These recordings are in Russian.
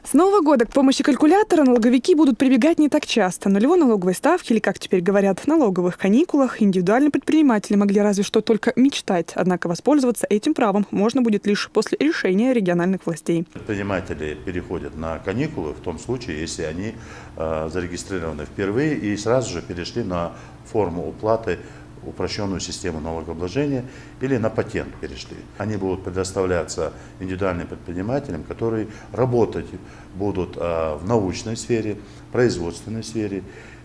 С Нового года к помощи калькулятора налоговики будут прибегать не так часто. Нулевой налоговой ставки, или, как теперь говорят, налоговых каникулах, индивидуальные предприниматели могли разве что только мечтать. Однако воспользоваться этим правом можно будет лишь после решения региональных властей. Предприниматели переходят на каникулы в том случае, если они зарегистрированы впервые и сразу же перешли на форму уплаты, упрощенную систему налогообложения или на патент перешли. Они будут предоставляться индивидуальным предпринимателям, которые работать будут в научной сфере, производственной сфере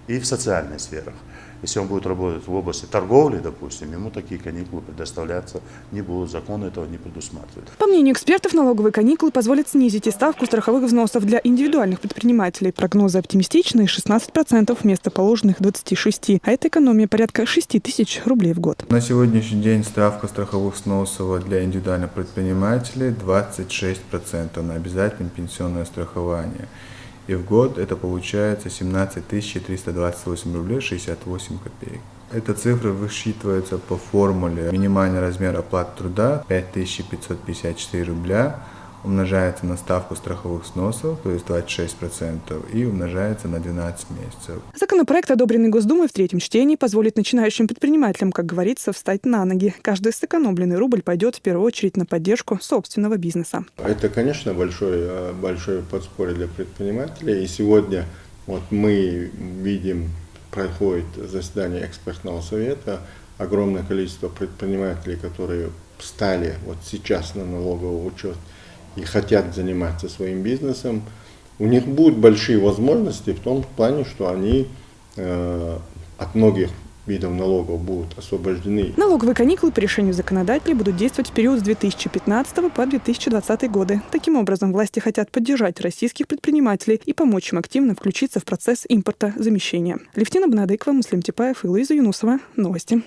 и в социальной сферах. Если он будет работать в области торговли, допустим, ему такие каникулы предоставляться не будут, закон этого не предусматривает. По мнению экспертов, налоговые каникулы позволят снизить и ставку страховых взносов для индивидуальных предпринимателей. Прогнозы оптимистичные – 16% вместо положенных 26%. А это экономия порядка 6 тысяч рублей в год. На сегодняшний день ставка страховых взносов для индивидуальных предпринимателей 26% на обязательное пенсионное страхование. И в год это получается 17 328 рублей 68 копеек. Эта цифра высчитывается по формуле. Минимальный размер оплаты труда 5554 рубля умножается на ставку страховых взносов, то есть 26%, и умножается на 12 месяцев. Законопроект, одобренный Госдумой в третьем чтении, позволит начинающим предпринимателям, как говорится, встать на ноги. Каждый сэкономленный рубль пойдет в первую очередь на поддержку собственного бизнеса. Это, конечно, большое подспорье для предпринимателей. И сегодня мы видим, проходит заседание экспертного совета, огромное количество предпринимателей, которые встали сейчас на налоговый учет и хотят заниматься своим бизнесом, у них будут большие возможности в том плане, что они от многих видов налогов будут освобождены. Налоговые каникулы по решению законодателей будут действовать в период с 2015 по 2020 годы. Таким образом, власти хотят поддержать российских предпринимателей и помочь им активно включиться в процесс импортозамещения. Левтина Бонадыкова, Муслим Типаев и Луиза Юнусова. Новости.